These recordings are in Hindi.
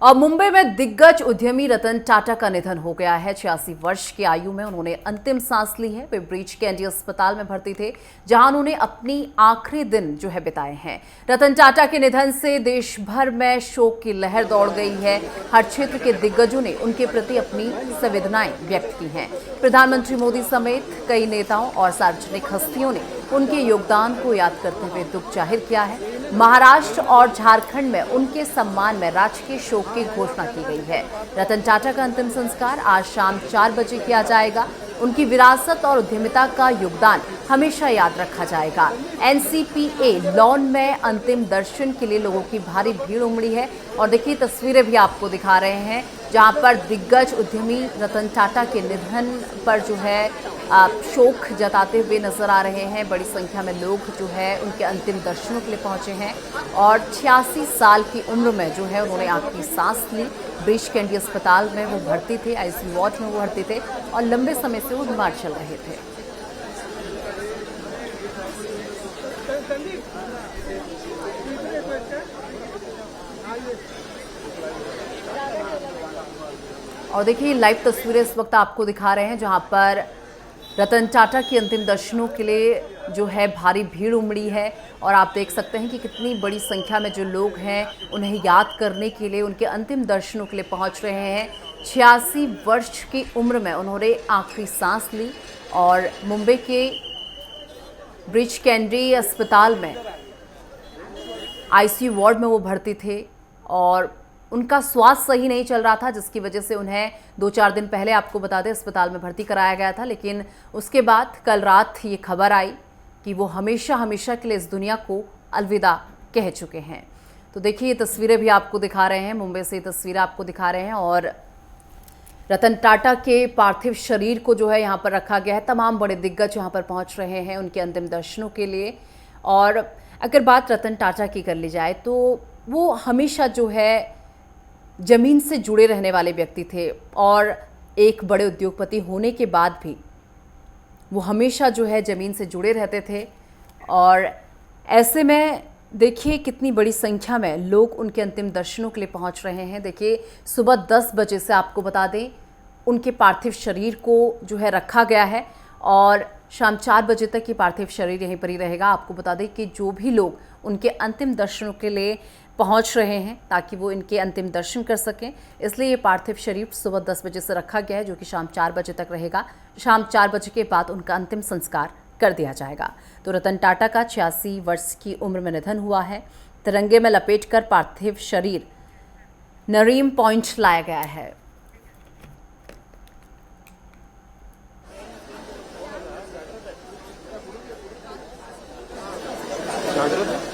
और मुंबई में दिग्गज उद्यमी रतन टाटा का निधन हो गया है। 86 वर्ष की आयु में उन्होंने अंतिम सांस ली है। वे ब्रीच कैंडी अस्पताल में भर्ती थे, जहां उन्होंने अपनी आखिरी दिन बिताए हैं। रतन टाटा के निधन से देश भर में शोक की लहर दौड़ गई है। हर क्षेत्र के दिग्गजों ने उनके प्रति अपनी संवेदनाएं व्यक्त की हैं। प्रधानमंत्री मोदी समेत कई नेताओं और सार्वजनिक हस्तियों ने उनके योगदान को याद करते हुए दुख जाहिर किया है। महाराष्ट्र और झारखंड में उनके सम्मान में राजकीय शोक की घोषणा की गई है। रतन टाटा का अंतिम संस्कार आज शाम 4 बजे किया जाएगा। उनकी विरासत और उद्यमिता का योगदान हमेशा याद रखा जाएगा। एनसीपीए लॉन में अंतिम दर्शन के लिए लोगों की भारी भीड़ उमड़ी है और देखिए तस्वीरें भी आपको दिखा रहे हैं, जहां पर दिग्गज उद्यमी रतन टाटा के निधन पर शोक जताते हुए नजर आ रहे हैं। बड़ी संख्या में लोग उनके अंतिम दर्शनों के लिए पहुंचे हैं और 86 साल की उम्र में उन्होंने आखिरी सांस ली। ब्रीच कैंडी अस्पताल में वो भर्ती थे, आईसीयू वार्ड में वो भर्ती थे और लंबे समय से वो बीमार चल रहे थे। और देखिए लाइव तस्वीरें इस वक्त आपको दिखा रहे हैं, जहां पर रतन टाटा की अंतिम दर्शनों के लिए भारी भीड़ उमड़ी है और आप देख सकते हैं कि कितनी बड़ी संख्या में जो लोग हैं उन्हें याद करने के लिए, उनके अंतिम दर्शनों के लिए पहुंच रहे हैं। 86 वर्ष की उम्र में उन्होंने आखिरी सांस ली और मुंबई के ब्रीच कैंडी अस्पताल में आईसीयू वार्ड में वो भर्ती थे और उनका स्वास्थ्य सही नहीं चल रहा था, जिसकी वजह से उन्हें 2-4 दिन पहले आपको बता दें अस्पताल में भर्ती कराया गया था। लेकिन उसके बाद कल रात ये खबर आई कि वो हमेशा हमेशा के लिए इस दुनिया को अलविदा कह चुके हैं। तो देखिए ये तस्वीरें भी आपको दिखा रहे हैं, मुंबई से तस्वीरें आपको दिखा रहे हैं और रतन टाटा के पार्थिव शरीर को यहाँ पर रखा गया है। तमाम बड़े दिग्गज यहाँ पर पहुँच रहे हैं उनके अंतिम दर्शनों के लिए। और अगर बात रतन टाटा की कर ली जाए तो वो हमेशा ज़मीन से जुड़े रहने वाले व्यक्ति थे और एक बड़े उद्योगपति होने के बाद भी वो हमेशा ज़मीन से जुड़े रहते थे। और ऐसे में देखिए कितनी बड़ी संख्या में लोग उनके अंतिम दर्शनों के लिए पहुंच रहे हैं। देखिए सुबह 10 बजे से आपको बता दें उनके पार्थिव शरीर को रखा गया है और शाम 4 बजे तक ये पार्थिव शरीर यहीं पर ही रहेगा। आपको बता दें कि जो भी लोग उनके अंतिम दर्शनों के लिए पहुंच रहे हैं ताकि वो इनके अंतिम दर्शन कर सकें, इसलिए ये पार्थिव शरीर सुबह 10 बजे से रखा गया है, जो कि शाम 4 बजे तक रहेगा। शाम 4 बजे के बाद उनका अंतिम संस्कार कर दिया जाएगा। तो रतन टाटा का 86 वर्ष की उम्र में निधन हुआ है। तिरंगे में लपेटकर पार्थिव शरीर नरीम पॉइंट लाया गया है।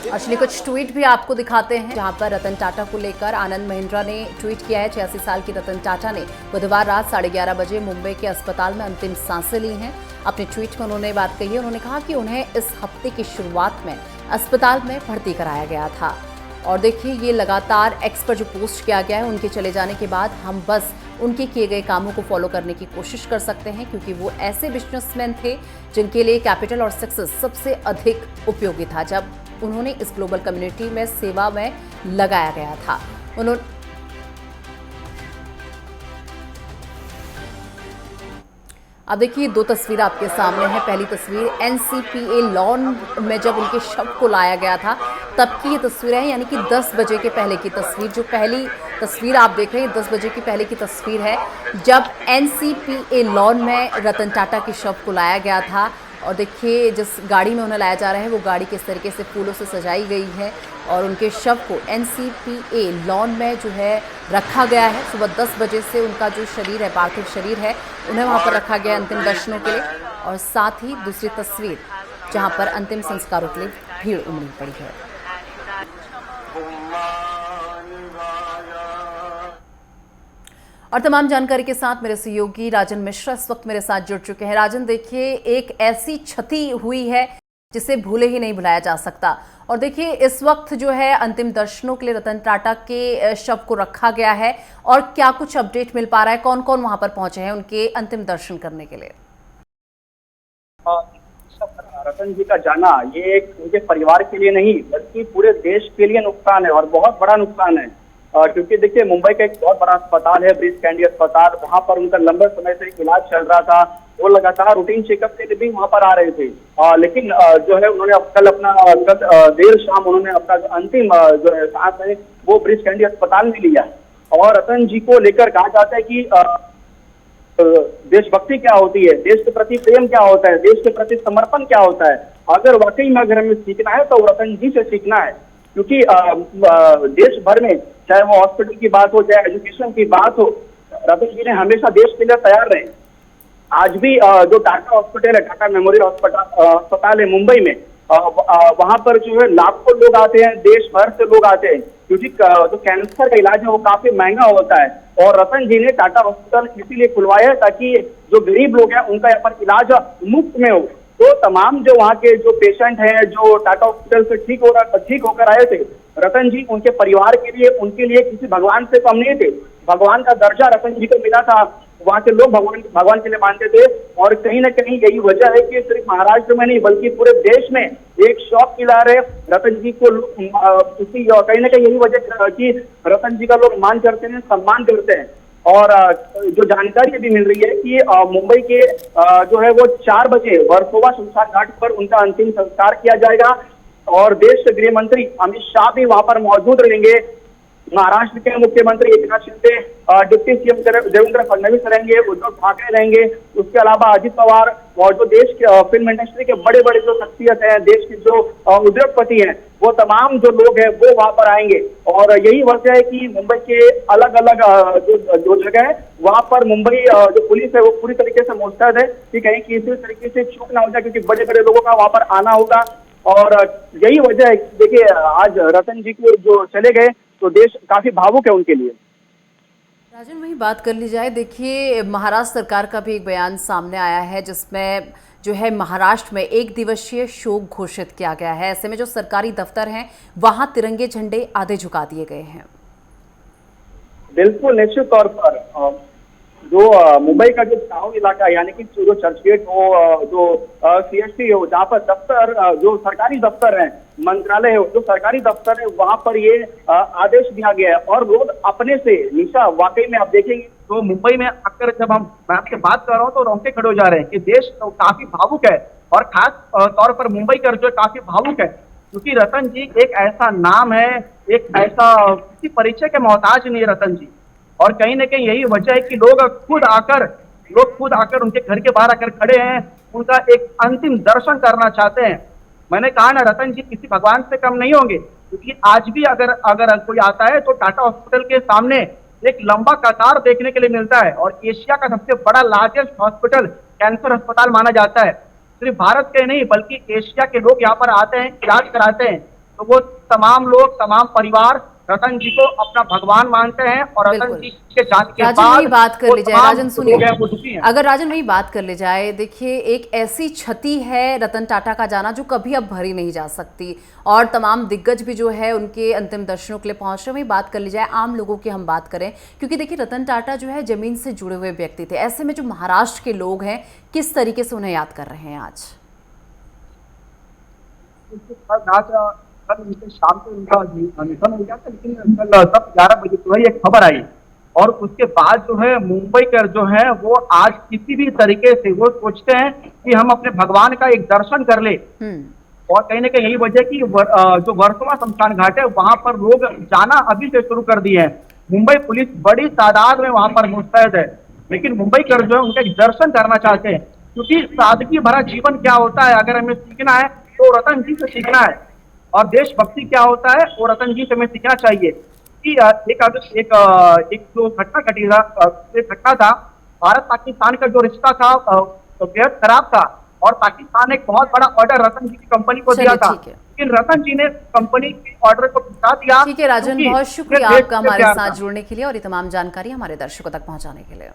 एक्चुअली कुछ ट्वीट भी आपको दिखाते हैं, जहां पर रतन टाटा को लेकर आनंद महिंद्रा ने ट्वीट किया है। 86 साल की रतन टाटा ने बुधवार रात 11:30 बजे मुंबई के अस्पताल में अंतिम सांसें ली हैं। अपने ट्वीट में उन्होंने बात कही है। उन्होंने कहा कि उन्हें इस हफ्ते की शुरुआत में अस्पताल में भर्ती कराया गया था और देखिए ये लगातार एक्स पर जो पोस्ट किया गया है, उनके चले जाने के बाद हम बस उनके किए गए कामों को फॉलो करने की कोशिश कर सकते हैं, क्योंकि वो ऐसे बिजनेसमैन थे जिनके लिए कैपिटल और सक्सेस सबसे अधिक उपयोगी था। जब उन्होंने इस ग्लोबल कम्युनिटी में सेवा में लगाया गया था। अब देखिए 2 तस्वीर आपके सामने है। पहली तस्वीर एनसीपीए लॉन में जब उनके शव को लाया गया था तब की ये तस्वीर है, यानी कि 10 बजे के पहले की तस्वीर। जो पहली तस्वीर आप देख रहे हैं 10 बजे की पहले की तस्वीर है, जब एनसीपीए लॉन में रतन टाटा के शव को लाया गया था। और देखिए जिस गाड़ी में उन्हें लाया जा रहा है वो गाड़ी किस तरीके से फूलों से सजाई गई है और उनके शव को एनसीपीए लॉन में रखा गया है। सुबह 10 बजे से उनका जो शरीर है, पार्थिव शरीर है, उन्हें वहाँ पर रखा गया अंतिम दर्शनों के लिए। और साथ ही दूसरी तस्वीर जहाँ पर अंतिम संस्कारों के लिए भीड़ उमड़ी पड़ी है। और तमाम जानकारी के साथ मेरे सहयोगी राजन मिश्रा इस वक्त मेरे साथ जुड़ चुके हैं। राजन, देखिए एक ऐसी क्षति हुई है जिसे भूले ही नहीं भुलाया जा सकता। और देखिए इस वक्त अंतिम दर्शनों के लिए रतन टाटा के शव को रखा गया है और क्या कुछ अपडेट मिल पा रहा है, कौन कौन वहां पर पहुंचे हैं उनके अंतिम दर्शन करने के लिए? रतन जी का जाना ये एक उनके परिवार के लिए नहीं बल्कि पूरे देश के लिए नुकसान है और बहुत बड़ा नुकसान है। क्योंकि देखिए मुंबई का एक बहुत बड़ा अस्पताल है ब्रीच कैंडी अस्पताल, वहां पर उनका लंबे समय से इलाज चल रहा था। वो लगातार रूटीन चेकअप के लिए भी वहां पर आ रहे थे, लेकिन जो है उन्होंने कल अपना देर शाम उन्होंने अपना जो अंतिम जो है सांस है वो ब्रीच कैंडी अस्पताल में लिया। और रतन जी को लेकर कहा जाता है कि देशभक्ति क्या होती है, देश के प्रति प्रेम क्या होता है, देश के प्रति समर्पण क्या होता है। अगर वाकई में अगर हमें सीखना है तो रतन जी से सीखना है, क्योंकि देश भर में चाहे वो हॉस्पिटल की बात हो चाहे एजुकेशन की बात हो, रतन जी ने हमेशा देश के लिए तैयार रहे। आज भी जो टाटा हॉस्पिटल है, टाटा मेमोरियल अस्पताल है मुंबई में, वहां पर जो है लाखों लोग आते हैं, देश भर से लोग आते हैं, क्योंकि जो कैंसर का इलाज है वो काफी महंगा होता है। और रतन जी ने टाटा हॉस्पिटल इसीलिए खुलवाया है ताकि जो गरीब लोग हैं उनका यहाँ पर इलाज मुफ्त में हो। तो तमाम जो वहाँ के जो पेशेंट हैं जो टाटा हॉस्पिटल से ठीक होकर आए थे, रतन जी उनके परिवार के लिए, उनके लिए किसी भगवान से कम नहीं थे। भगवान का दर्जा रतन जी को मिला था, वहाँ के लोग भगवान के लिए मानते थे। और कहीं ना कहीं यही वजह है कि सिर्फ महाराष्ट्र में नहीं बल्कि पूरे देश में एक शौक की लहर है रतन जी को। कहीं ना कहीं यही वजह कि रतन जी का लोग मान करते हैं, सम्मान करते हैं। और जो जानकारी अभी मिल रही है कि मुंबई के जो है वो 4 बजे वर्सोवा शमशान घाट पर उनका अंतिम संस्कार किया जाएगा। और देश के गृह मंत्री अमित शाह भी वहां पर मौजूद रहेंगे। महाराष्ट्र के मुख्यमंत्री एकनाथ शिंदे, डिप्टी सीएम देवेंद्र फडणवीस रहेंगे, उद्धव ठाकरे रहेंगे, उसके अलावा अजित पवार और जो देश के फिल्म इंडस्ट्री के बड़े बड़े जो शख्सियत हैं, देश के जो उद्योगपति हैं, वो तमाम जो लोग हैं वो वहां पर आएंगे। और यही वजह है कि मुंबई के अलग अलग जो जगह है वहां पर मुंबई जो पुलिस है वो पूरी तरीके से मुस्तैद है कि कहीं किसी तरीके से चूक ना हो जाए, क्योंकि बड़े बड़े लोगों का वहां पर आना होगा। और यही वजह है, देखिए आज रतन जी को जो चले गए तो देश काफी भावुक है उनके लिए। राजन, वही बात कर ली जाए, देखिए महाराष्ट्र सरकार का भी एक बयान सामने आया है जिसमें जो है महाराष्ट्र में 1 दिवसीय शोक घोषित किया गया है। ऐसे में जो सरकारी दफ्तर हैं वहां तिरंगे झंडे आधे झुका दिए गए हैं। बिल्कुल, निश्चित तौर पर जो मुंबई का जो टाउन इलाका यानी कि जो चर्चगेट हो, जो सीएसटी हो, जहाँ पर दफ्तर जो सरकारी दफ्तर है, मंत्रालय हो, जो सरकारी दफ्तर है वहां पर ये आदेश दिया गया है। और लोग अपने से निशा वाकई में आप देखेंगे तो मुंबई में अक्सर जब मैं आपसे बात कर रहा हूँ तो रोंगटे खड़े हो जा रहे हैं कि देश तो काफी भावुक है। और खास तौर पर मुंबई का जो काफी भावुक है, क्योंकि रतन जी एक ऐसा नाम है, एक ऐसा किसी परिचय के मोहताज नहीं है रतन जी। और कहीं ना कहीं यही वजह है कि लोग खुद आकर उनके घर के बाहर आकर खड़े हैं, उनका एक अंतिम दर्शन करना चाहते हैं। मैंने कहा ना, रतन जी किसी भगवान से कम नहीं होंगे, क्योंकि आज भी अगर कोई आता है तो टाटा हॉस्पिटल के सामने एक लंबा कतार देखने के लिए मिलता है। और एशिया का सबसे बड़ा लार्जेस्ट हॉस्पिटल कैंसर अस्पताल माना जाता है। सिर्फ भारत के नहीं बल्कि एशिया के लोग यहाँ पर आते हैं, इलाज कराते हैं। तो वो तमाम लोग, तमाम परिवार रतन जी को अपना भगवान मानते हैं। और रतन जी के जाने के बाद वही बात कर ले जाए, राजन सुनिए, अगर राजन वही बात कर ले जाए, देखिए एक ऐसी क्षति है रतन टाटा का जाना जो कभी अब भरी नहीं जा सकती। और तमाम दिग्गज भी जो है उनके अंतिम दर्शनों के लिए पहुंच रहे। वही बात कर ली जाए आम लोगों की हम बात करें, क्योंकि देखिए रतन टाटा जो है जमीन से जुड़े हुए व्यक्ति थे। ऐसे में जो महाराष्ट्र के लोग हैं किस तरीके से उन्हें याद कर रहे हैं आज? कल उनके शाम को उनका निधन हो गया था, लेकिन कल तब 11 बजे सुबह ये खबर आई। और उसके बाद जो है मुंबई कर जो है वो आज किसी भी तरीके से वो सोचते हैं कि हम अपने भगवान का एक दर्शन कर ले। और कहीं ना कहीं यही वजह की जो वर्सोवा शमशान घाट है वहां पर लोग जाना अभी से शुरू कर दिए हैं। मुंबई पुलिस बड़ी तादाद में वहां पर मुस्तैद है, लेकिन मुंबई कर जो है उनका एक दर्शन करना चाहते हैं, क्योंकि सादगी भरा जीवन क्या होता है अगर हमें सीखना है तो रतन जी से सीखना है। और देशभक्ति क्या होता है वो रतन जी से हमें सीखना चाहिए। कि एक जो घटना था, भारत पाकिस्तान का जो रिश्ता था तो बेहद खराब था। और पाकिस्तान ने एक बहुत बड़ा ऑर्डर रतन जी की कंपनी को दिया था, लेकिन रतन जी ने कंपनी के ऑर्डर को भिजवा दिया। ठीक है राजन, बहुत शुक्रिया आपका हमारे साथ जुड़ने के लिए और ये तमाम जानकारी हमारे दर्शकों तक पहुंचाने के लिए।